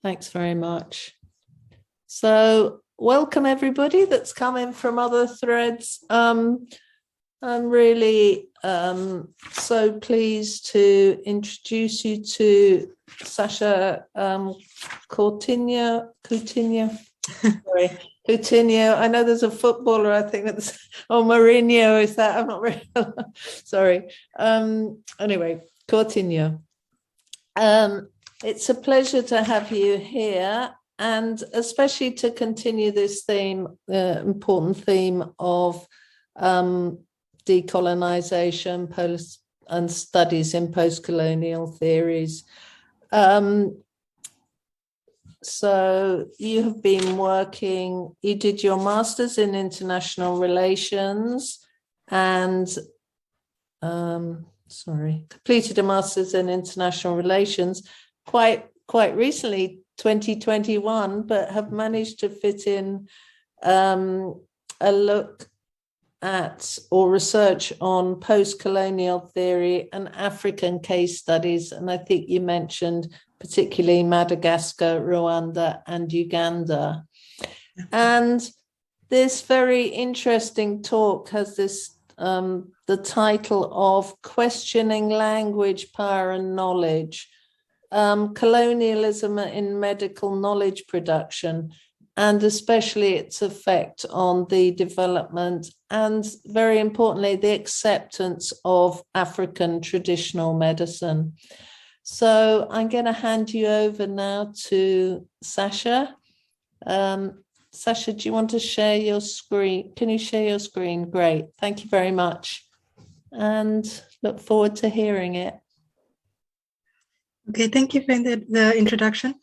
Thanks very much. So welcome everybody that's come in from other threads. I'm really so pleased to introduce you to Sasha Coutinho. Sorry, Coutinho. I know there's a footballer, I think that's, or Mourinho, is that? I'm not really, sorry. Anyway, Coutinho. It's a pleasure to have you here, and especially to continue this theme, important theme of decolonization and studies in post-colonial theories. So you have been working, you did your master's in international relations and completed a master's in international relations quite recently, 2021, but have managed to fit in a look at or research on post-colonial theory and African case studies. And I think you mentioned particularly Madagascar, Rwanda, and Uganda. And this very interesting talk has this the title of Questioning Language, Power and Knowledge, Colonialism in Medical Knowledge Production, and especially its effect on the development and, very importantly, the acceptance of African traditional medicine. So I'm going to hand you over now to Sasha. Sasha, do you want to share your screen? Can you share your screen? Great. Thank you very much. And look forward to hearing it. Okay, thank you for the introduction.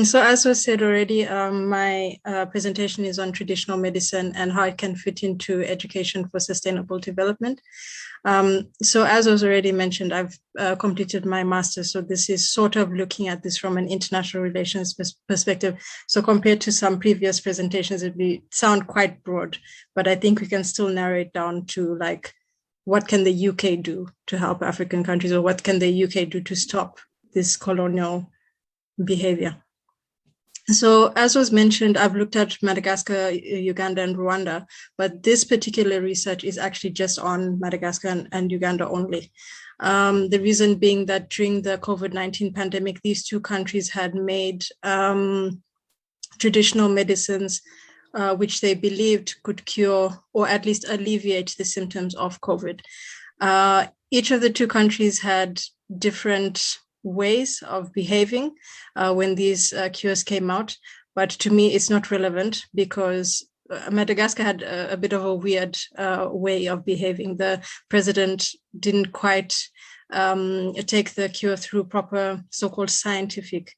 So as was said already, my presentation is on traditional medicine and how it can fit into education for sustainable development. So as was already mentioned, I've completed my master's. So this is sort of looking at this from an international relations perspective. So compared to some previous presentations, it would sound quite broad, but I think we can still narrow it down to like, what can the UK do to help African countries, or what can the UK do to stop this colonial behavior? So as was mentioned, I've looked at Madagascar, Uganda, and Rwanda, but this particular research is actually just on Madagascar and Uganda only. The reason being that during the COVID-19 pandemic, these two countries had made traditional medicines which they believed could cure or at least alleviate the symptoms of COVID. Each of the two countries had different ways of behaving when these cures came out, but to me it's not relevant because Madagascar had a bit of a weird way of behaving. The president didn't quite take the cure through proper so-called scientific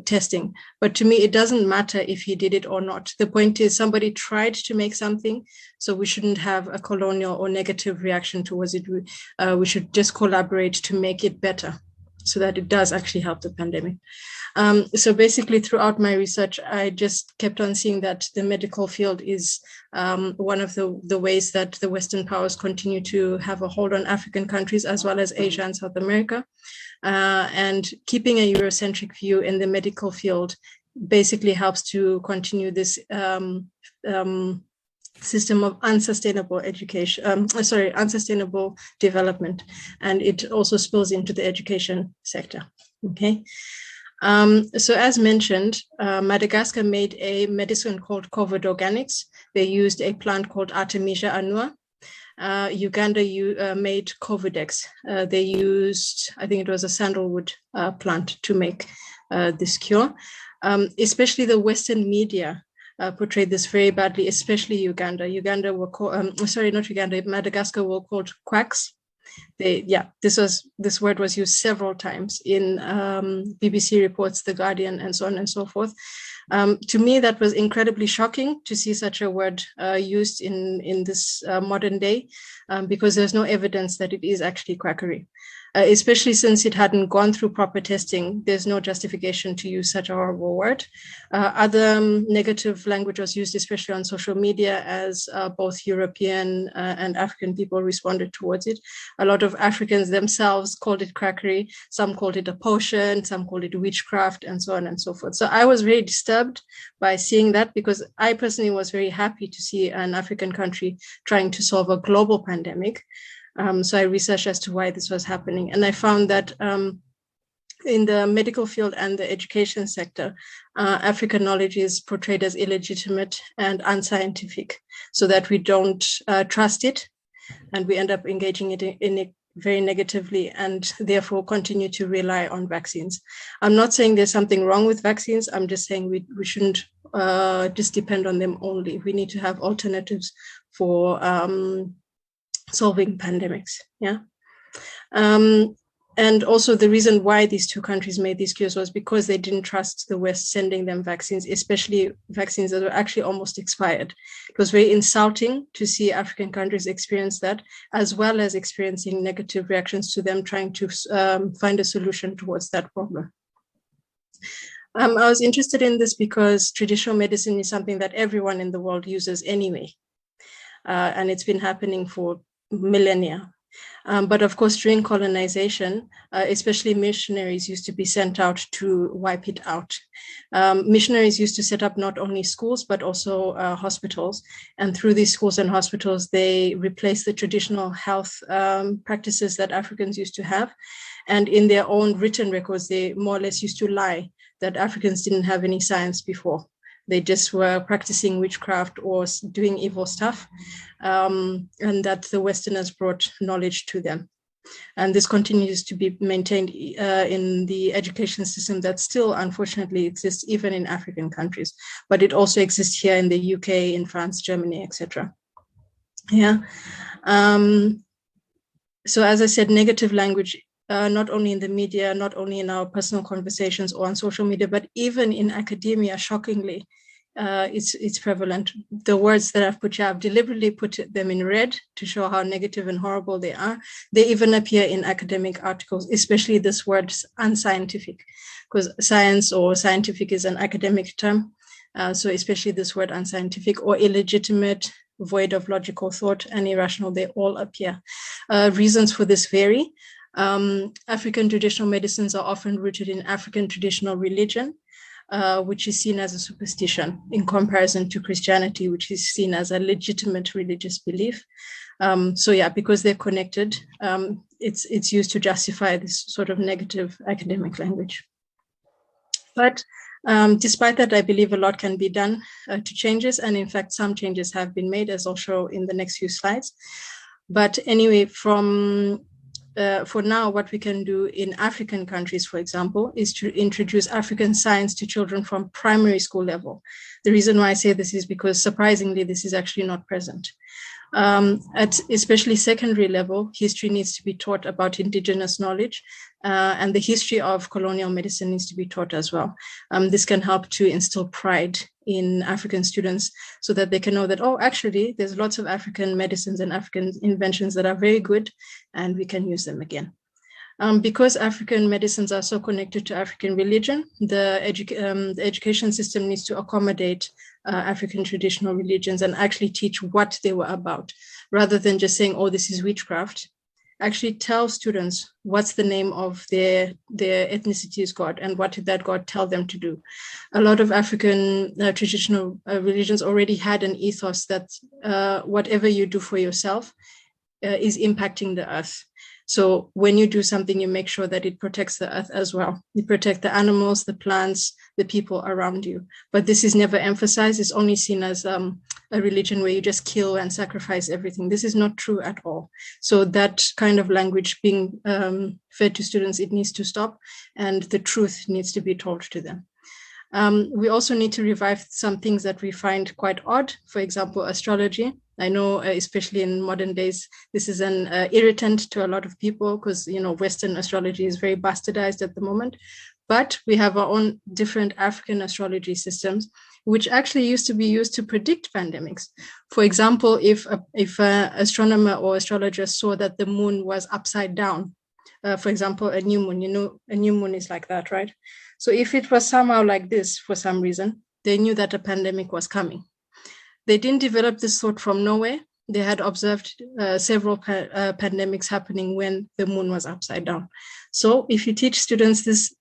testing. But to me, it doesn't matter if he did it or not. The point is somebody tried to make something, so we shouldn't have a colonial or negative reaction towards it. We should just collaborate to make it better so that it does actually help the pandemic. So basically throughout my research, I just kept on seeing that the medical field is one of the ways that the Western powers continue to have a hold on African countries as well as Asia and South America. And keeping a Eurocentric view in the medical field basically helps to continue this system of unsustainable unsustainable development. And it also spills into the education sector, okay? So as mentioned, Madagascar made a medicine called Covid Organics. They used a plant called Artemisia annua. Uganda made Covidex. They used, I think it was a sandalwood plant to make this cure. Especially the Western media portrayed this very badly, especially Uganda. Madagascar were called quacks. This word was used several times in BBC reports, The Guardian, and so on and so forth. To me, that was incredibly shocking to see such a word used in this modern day, because there's no evidence that it is actually quackery. especially since it hadn't gone through proper testing. There's no justification to use such a horrible word. Other negative language was used, especially on social media, as both European and African people responded towards it. A lot of Africans themselves called it quackery. Some called it a potion, some called it witchcraft, and so on and so forth. So I was very disturbed by seeing that, because I personally was very happy to see an African country trying to solve a global pandemic. So I researched as to why this was happening. And I found that in the medical field and the education sector, African knowledge is portrayed as illegitimate and unscientific, so that we don't trust it, and we end up engaging in it very negatively, and therefore continue to rely on vaccines. I'm not saying there's something wrong with vaccines. I'm just saying we shouldn't just depend on them only. We need to have alternatives for solving pandemics. Yeah. And also the reason why these two countries made these cures was because they didn't trust the West sending them vaccines, especially vaccines that were actually almost expired. It was very insulting to see African countries experience that, as well as experiencing negative reactions to them trying to find a solution towards that problem. I was interested in this because traditional medicine is something that everyone in the world uses anyway. And it's been happening for millennia. But of course, during colonization, especially missionaries used to be sent out to wipe it out. Missionaries used to set up not only schools, but also hospitals. And through these schools and hospitals, they replaced the traditional health practices that Africans used to have. And in their own written records, they more or less used to lie that Africans didn't have any science before. They just were practicing witchcraft or doing evil stuff, and that the Westerners brought knowledge to them. And this continues to be maintained in the education system that still, unfortunately, exists even in African countries, but it also exists here in the UK, in France, Germany, etc. Yeah. So as I said, negative language, not only in the media, not only in our personal conversations or on social media, but even in academia, shockingly, it's prevalent. The words that I've put here, I've deliberately put them in red to show how negative and horrible they are. They even appear in academic articles, especially this word unscientific, because science or scientific is an academic term. So especially this word unscientific or illegitimate, void of logical thought, and irrational, they all appear. Reasons for this vary. African traditional medicines are often rooted in African traditional religion, which is seen as a superstition in comparison to Christianity, which is seen as a legitimate religious belief. So yeah, because they're connected, it's used to justify this sort of negative academic language. But despite that, I believe a lot can be done to changes. And in fact, some changes have been made, as I'll show in the next few slides. But anyway, for now, what we can do in African countries, for example, is to introduce African science to children from primary school level. The reason why I say this is because, surprisingly, this is actually not present. At especially secondary level, history needs to be taught about indigenous knowledge, and the history of colonial medicine needs to be taught as well. This can help to instill pride in African students so that they can know that, oh, actually, there's lots of African medicines and African inventions that are very good, and we can use them again. Because African medicines are so connected to African religion, the education system needs to accommodate African traditional religions and actually teach what they were about, rather than just saying, oh, this is witchcraft. Actually tell students what's the name of their ethnicity's God and what did that God tell them to do. A lot of African traditional religions already had an ethos that whatever you do for yourself is impacting the earth. So when you do something, you make sure that it protects the earth as well. You protect the animals, the plants, the people around you. But this is never emphasized. It's only seen as a religion where you just kill and sacrifice everything. This is not true at all. So that kind of language being fed to students, it needs to stop, and the truth needs to be told to them. We also need to revive some things that we find quite odd. For example, astrology. I know, especially in modern days, this is an irritant to a lot of people because, you know, Western astrology is very bastardized at the moment. But we have our own different African astrology systems, which actually used to be used to predict pandemics. For example, if an astronomer or astrologer saw that the moon was upside down, For example, a new moon, a new moon is like that, right? So if it was somehow like this for some reason, they knew that a pandemic was coming. They didn't develop this thought from nowhere. They had observed several pandemics happening when the moon was upside down. So if you teach students this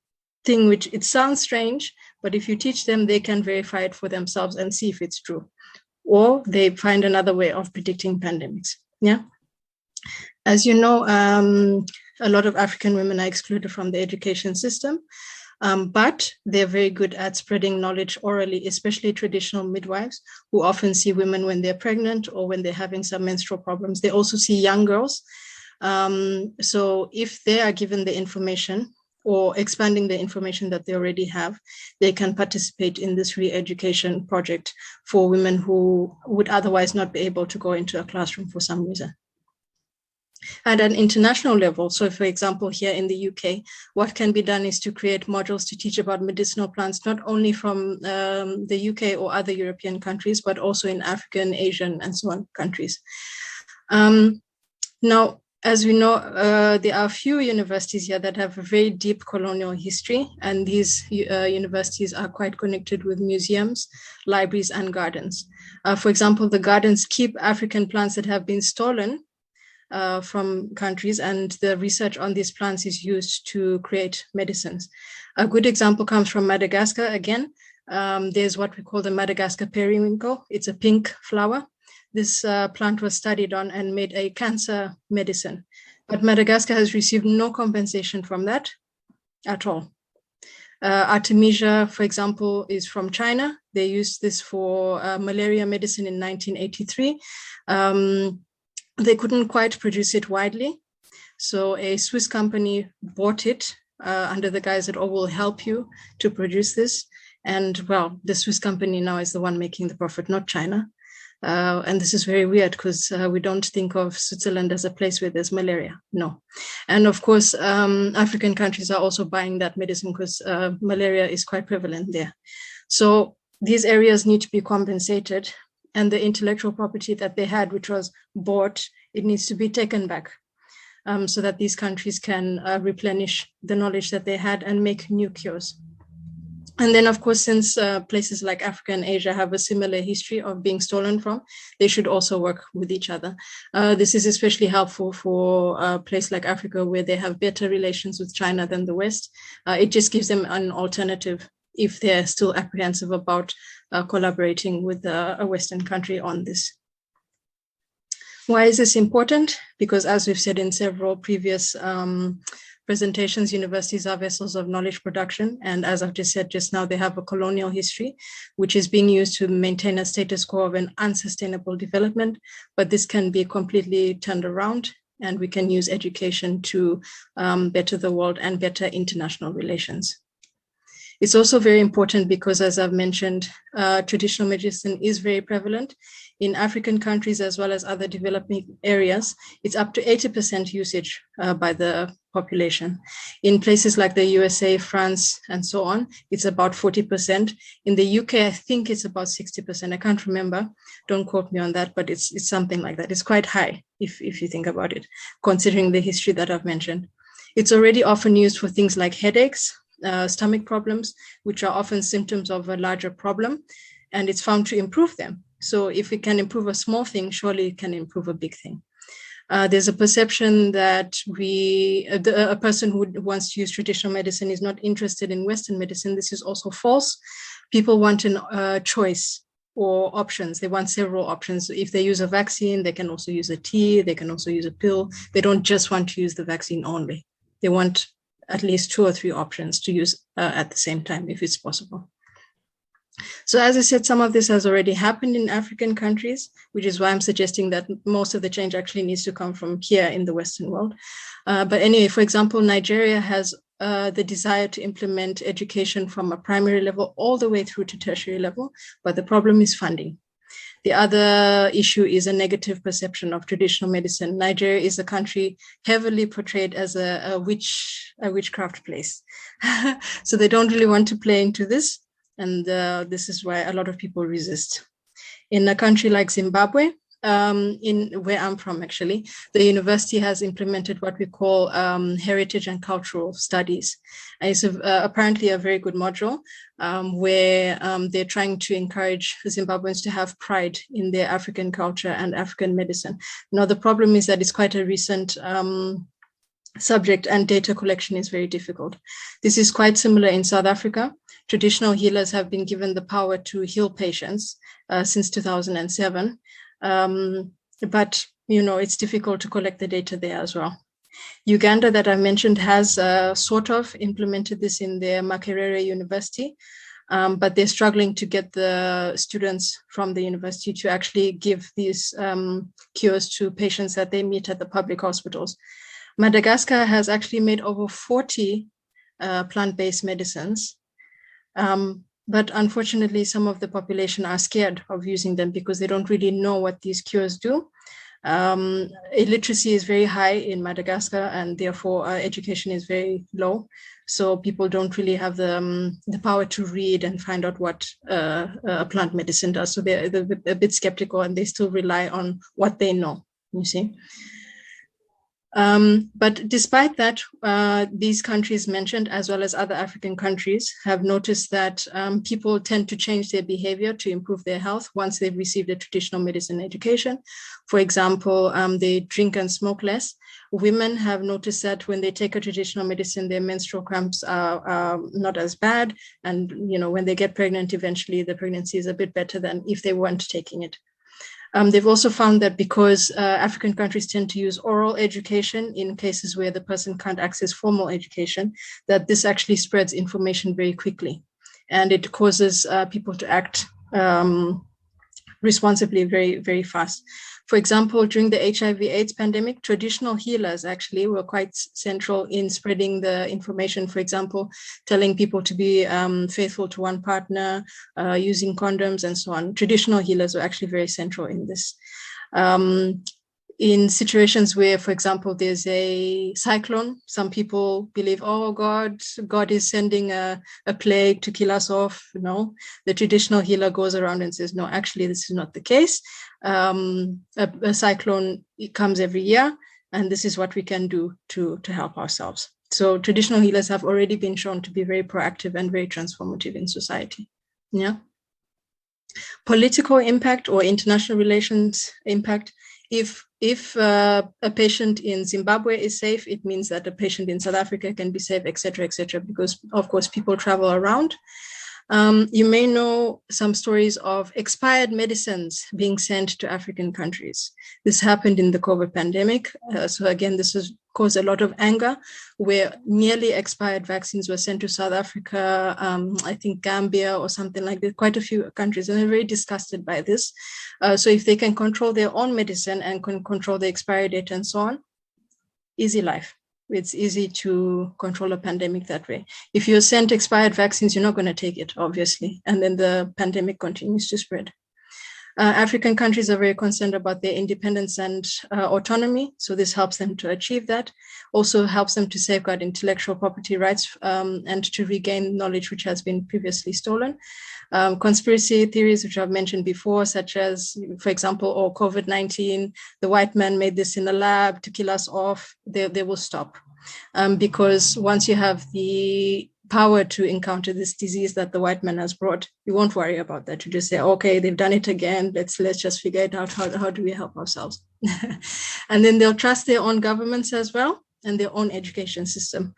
thing, which it sounds strange, but if you teach them, they can verify it for themselves and see if it's true. Or they find another way of predicting pandemics. Yeah. As you know, a lot of African women are excluded from the education system. But they're very good at spreading knowledge orally, especially traditional midwives who often see women when they're pregnant or when they're having some menstrual problems. They also see young girls. So if they are given the information or expanding the information that they already have, they can participate in this re-education project for women who would otherwise not be able to go into a classroom for some reason. At an international level, so for example, here in the UK, what can be done is to create modules to teach about medicinal plants, not only from the UK or other European countries, but also in African, Asian, and so on countries. Now, as we know, there are a few universities here that have a very deep colonial history, and these universities are quite connected with museums, libraries, and gardens. For example, the gardens keep African plants that have been stolen from countries, and the research on these plants is used to create medicines. A good example comes from Madagascar again. There's what we call the Madagascar periwinkle. It's a pink flower. This plant was studied on and made a cancer medicine. But Madagascar has received no compensation from that at all. Artemisia, for example, is from China. They used this for malaria medicine in 1983. They couldn't quite produce it widely. So a Swiss company bought it under the guise that, oh, we'll help you to produce this. And well, the Swiss company now is the one making the profit, not China. And this is very weird because we don't think of Switzerland as a place where there's malaria. No. And of course, African countries are also buying that medicine because malaria is quite prevalent there. So these areas need to be compensated. And the intellectual property that they had, which was bought, it needs to be taken back so that these countries can replenish the knowledge that they had and make new cures. And then, of course, since places like Africa and Asia have a similar history of being stolen from, they should also work with each other. This is especially helpful for a place like Africa, where they have better relations with China than the West. It just gives them an alternative if they're still apprehensive about collaborating with a Western country on this. Why is this important? Because as we've said in several previous presentations, universities are vessels of knowledge production. And as I've just said just now, they have a colonial history, which is being used to maintain a status quo of an unsustainable development. But this can be completely turned around, and we can use education to better the world and better international relations. It's also very important because, as I've mentioned, traditional medicine is very prevalent in African countries as well as other developing areas. It's up to 80% usage by the population. In places like the USA, France, and so on, it's about 40%. In the UK, I think it's about 60%. I can't remember. Don't quote me on that, but it's something like that. It's quite high if you think about it, considering the history that I've mentioned. It's already often used for things like headaches, stomach problems, which are often symptoms of a larger problem, and it's found to improve them. So if it can improve a small thing, surely it can improve a big thing. There's a perception that a person who wants to use traditional medicine is not interested in Western medicine. This is also false. People want a choice or options. They want several options. If they use a vaccine, they can also use a tea, they can also use a pill. They don't just want to use the vaccine only. They want at least 2 or 3 options to use at the same time, if it's possible. So as I said, some of this has already happened in African countries, which is why I'm suggesting that most of the change actually needs to come from here in the Western world. But anyway, for example, Nigeria has the desire to implement education from a primary level all the way through to tertiary level, but the problem is funding. The other issue is a negative perception of traditional medicine. Nigeria is a country heavily portrayed as a witchcraft place. So they don't really want to play into this. And this is why a lot of people resist. In a country like Zimbabwe, in where I'm from, actually, the university has implemented what we call heritage and cultural studies. And it's apparently a very good module where they're trying to encourage Zimbabweans to have pride in their African culture and African medicine. Now, the problem is that it's quite a recent subject and data collection is very difficult. This is quite similar in South Africa. Traditional healers have been given the power to heal patients since 2007. But, it's difficult to collect the data there as well. Uganda, that I mentioned, has sort of implemented this in their Makerere University, but they're struggling to get the students from the university to actually give these cures to patients that they meet at the public hospitals. Madagascar has actually made over 40 plant-based medicines. But unfortunately, some of the population are scared of using them because they don't really know what these cures do. Illiteracy is very high in Madagascar, and therefore education is very low. So people don't really have the power to read and find out what a plant medicine does. So they're a bit skeptical, and they still rely on what they know, you see. But despite that, these countries mentioned, as well as other African countries, have noticed that people tend to change their behavior to improve their health once they've received a traditional medicine education. For example, they drink and smoke less. Women have noticed that when they take a traditional medicine, their menstrual cramps are not as bad. And, when they get pregnant, eventually the pregnancy is a bit better than if they weren't taking it. They've also found that because African countries tend to use oral education in cases where the person can't access formal education, that this actually spreads information very quickly. And it causes people to act responsibly very, very fast. For example, during the HIV/AIDS pandemic, traditional healers actually were quite central in spreading the information. For example, telling people to be faithful to one partner, using condoms and so on. Traditional healers were actually very central in this. In situations where, for example, there's a cyclone, some people believe, oh, God is sending a plague to kill us off. No, the traditional healer goes around and says, no, actually, this is not the case. A cyclone comes every year, and this is what we can do to help ourselves. So traditional healers have already been shown to be very proactive and very transformative in society. Yeah. Political impact or international relations impact. If a patient in Zimbabwe is safe, it means that a patient in South Africa can be safe, et cetera, because, of course, people travel around. You may know some stories of expired medicines being sent to African countries. This happened in the COVID pandemic. So again, this has caused a lot of anger, where nearly expired vaccines were sent to South Africa, I think Gambia or something like that, quite a few countries, and they're very disgusted by this. So if they can control their own medicine and can control the expiry date and so on, easy life. It's easy to control a pandemic that way. If you're sent expired vaccines, you're not going to take it, obviously, and then the pandemic continues to spread. African countries are very concerned about their independence and autonomy, so this helps them to achieve that. Also helps them to safeguard intellectual property rights and to regain knowledge which has been previously stolen. Conspiracy theories, which I've mentioned before, such as, for example, COVID-19, the white man made this in the lab to kill us off, they will stop. Because once you have the power to encounter this disease that the white man has brought, you won't worry about that. You just say, okay, they've done it again. Let's just figure it out. How do we help ourselves? And then they'll trust their own governments as well and their own education system,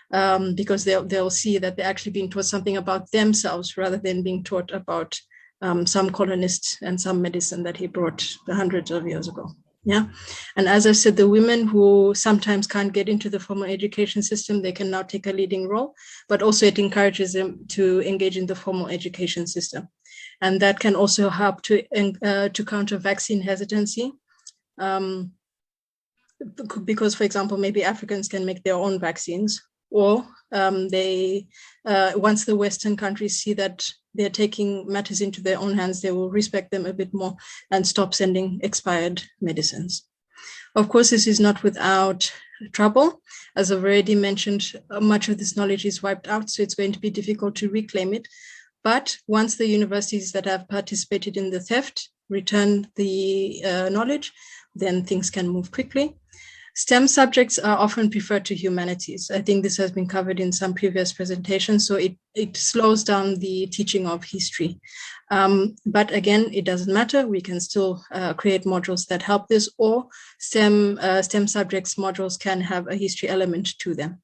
because they'll see that they're actually being taught something about themselves rather than being taught about some colonist and some medicine that he brought hundreds of years ago. Yeah. And as I said, the women who sometimes can't get into the formal education system, they can now take a leading role, but also it encourages them to engage in the formal education system. And that can also help to counter vaccine hesitancy. Because, for example, maybe Africans can make their own vaccines, or once the Western countries see that they're taking matters into their own hands, they will respect them a bit more and stop sending expired medicines. Of course, this is not without trouble. As I've already mentioned, much of this knowledge is wiped out, so it's going to be difficult to reclaim it. But once the universities that have participated in the theft return the knowledge, then things can move quickly. STEM subjects are often preferred to humanities. I think this has been covered in some previous presentations, so it slows down the teaching of history. But again, it doesn't matter. We can still create modules that help this, or STEM subjects modules can have a history element to them.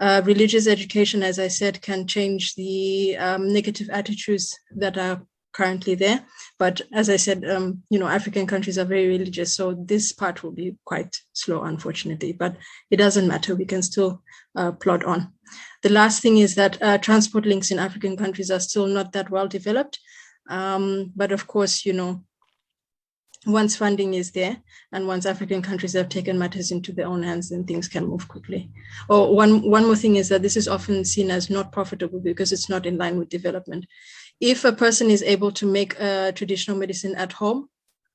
Religious education, as I said, can change the negative attitudes that are currently there. But as I said, African countries are very religious, so this part will be quite slow, unfortunately, but it doesn't matter. We can still plod on. The last thing is that transport links in African countries are still not that well developed. But of course, once funding is there and once African countries have taken matters into their own hands, then things can move quickly. One more thing is that this is often seen as not profitable because it's not in line with development. If a person is able to make a traditional medicine at home,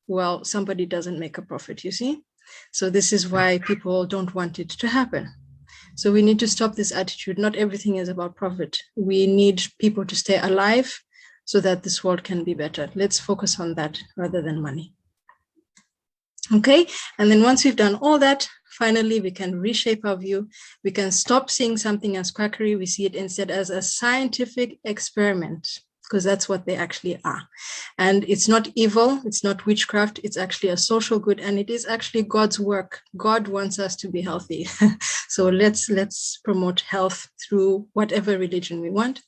well, somebody doesn't make a profit, you see? So this is why people don't want it to happen. So we need to stop this attitude. Not everything is about profit. We need people to stay alive so that this world can be better. Let's focus on that rather than money. Okay, and then once we've done all that, finally, we can reshape our view. We can stop seeing something as quackery. We see it instead as a scientific experiment, because that's what they actually are. And it's not evil, it's not witchcraft, it's actually a social good, and it is actually God's work. God wants us to be healthy. So let's promote health through whatever religion we want.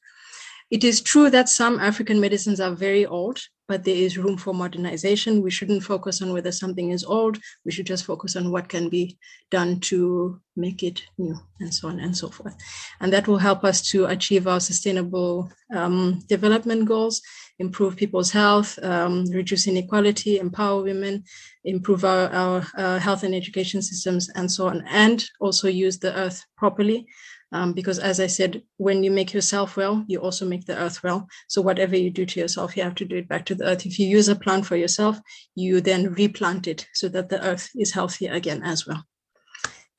It is true that some African medicines are very old, but there is room for modernization. We shouldn't focus on whether something is old. We should just focus on what can be done to make it new, and so on and so forth. And that will help us to achieve our sustainable development goals, improve people's health, reduce inequality, empower women, improve our health and education systems, and so on, and also use the earth properly. Because as I said, when you make yourself well, you also make the earth well. So whatever you do to yourself, you have to do it back to the earth. If you use a plant for yourself, you then replant it so that the earth is healthy again as well.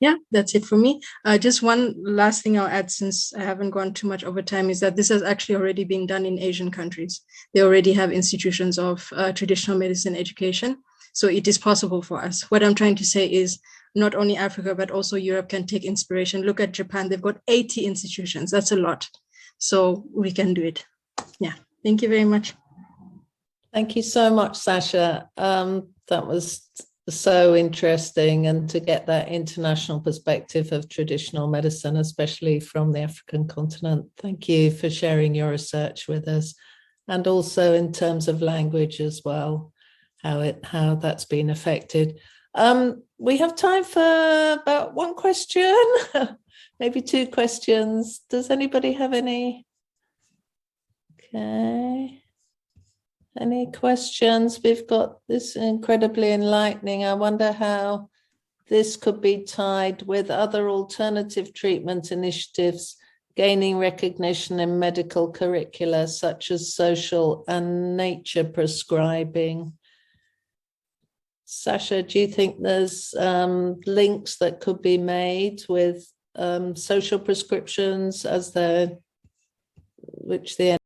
Yeah, that's it for me. Just one last thing I'll add, since I haven't gone too much over time, is that this has actually already been done in Asian countries. They already have institutions of traditional medicine education. So it is possible for us. What I'm trying to say is, not only Africa, but also Europe can take inspiration. Look at Japan, they've got 80 institutions. That's a lot. So we can do it. Yeah, thank you very much. Thank you so much, Sasha. That was so interesting, and to get that international perspective of traditional medicine, especially from the African continent. Thank you for sharing your research with us, and also in terms of language as well, how that's been affected. We have time for about one question, maybe two questions. Does anybody have any? Okay. Any questions? We've got this incredibly enlightening. I wonder how this could be tied with other alternative treatment initiatives gaining recognition in medical curricula, such as social and nature prescribing. Sasha, do you think there's links that could be made with social prescriptions as which the